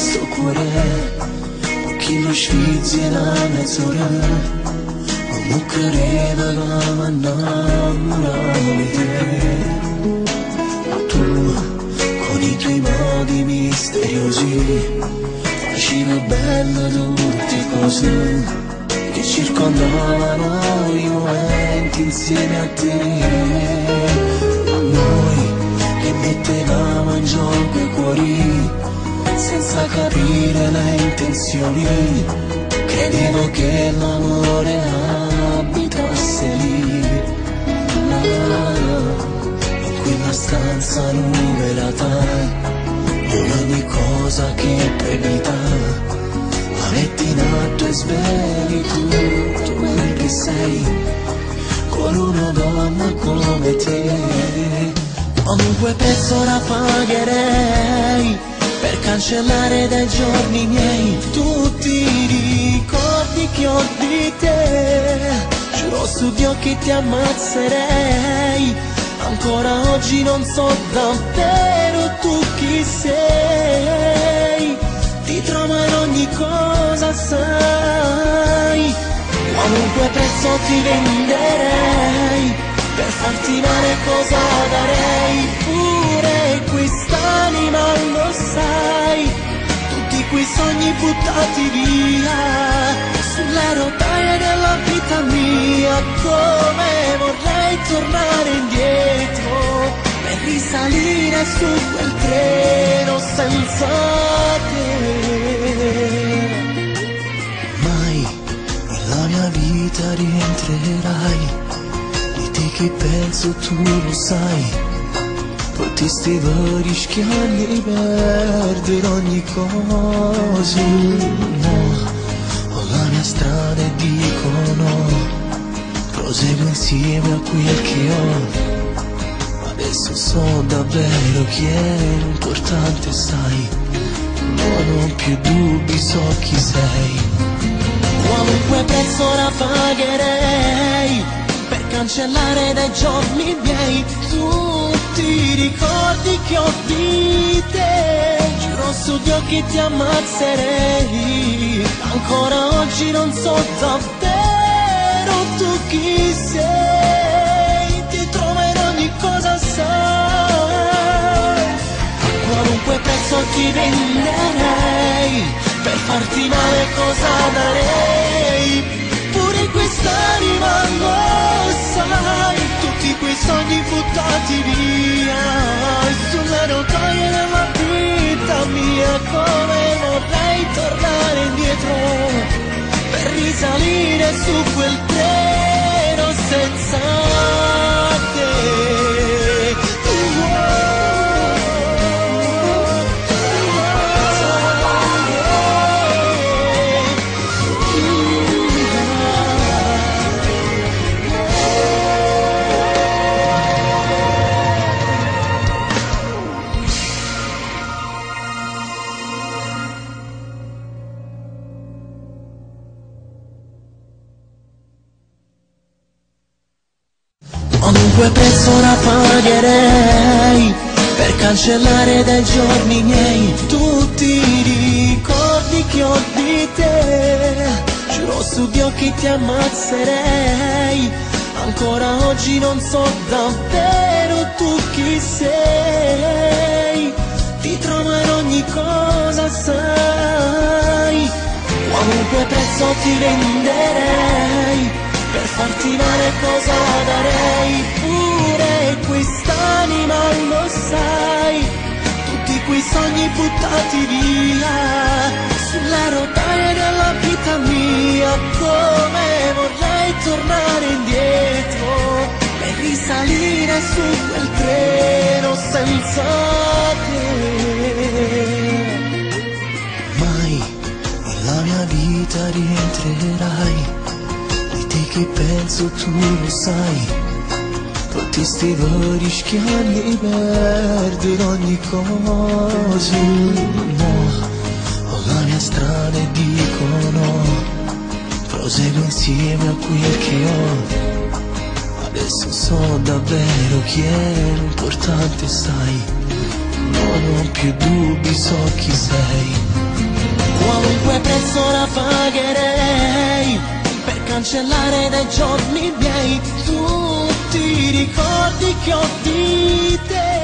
sto cuore, chi lo sfizzi la mezz'ora, non credeva che mi innamoravo di te. Ma tu, con i tuoi modi misteriosi, facevi bello tutte cose che circondavano i momenti insieme a te. Noi che mettevamo in gioco i cuori senza capire le intenzioni, credevo che l'amore abitasse lì, in quella stanza numerata, dove ogni cosa che proibita la metti in atto e sveli tutto quel che sei, con una donna come te. Qualunque prezzo la pagherei per cancellare dai giorni miei tutti i ricordi che ho di te. Giuro su Dio che ti ammazzerei, ancora oggi non so davvero tu chi sei. Ti trovo in ogni cosa, sai. Qualunque prezzo ti venderei per farti male, cosa darei. Pure quest'anima lo sai, tutti quei sogni buttati via sulle rotaie della vita mia. Come vorrei tornare indietro per risalire su quel treno senza te. Mai nella mia vita rientrerai, di te che penso tu lo sai. Potresti rischiare di perdere ogni cosa. No, ho la mia strada e dico no, proseguo insieme a quel che ho. Adesso so davvero che è importante, sai. Non ho più dubbi, so chi sei. Qualunque prezzo la pagherei per cancellare dai giorni miei tutti i ricordi che ho di te. Giuro su Dio che ti ammazzerei, ancora oggi non so davvero tu chi sei. Ti trovo in ogni cosa, sai. A qualunque prezzo ti venderei per farti male, cosa darei. Pure quest'anima lo sai, tutti quei sogni buttati via sulle rotaie della vita mia. Come vorrei tornare indietro per risalire su quel treno senza te. Qualunque prezzo la pagherei per cancellare dai giorni miei tutti i ricordi che ho di te. Giuro su Dio che ti ammazzerei, ancora oggi non so davvero tu chi sei. Ti trovo in ogni cosa, sai. Qualunque prezzo ti venderei per farti male, cosa darei. Pure quest'anima lo sai, tutti quei sogni buttati via sulle rotaie della vita mia. Come vorrei tornare indietro per risalire su quel treno senza te. Mai nella mia vita rientrerai, che penso tu lo sai. Potresti rischiare di perdere ogni cosa. No, ho la mia strada e dico no, proseguo insieme a quel che ho. Adesso so davvero chi è importante, sai. Non ho più dubbi, so chi sei. prezzo la pagherei per cancellare dai giorni miei tutti i ricordi che ho di te.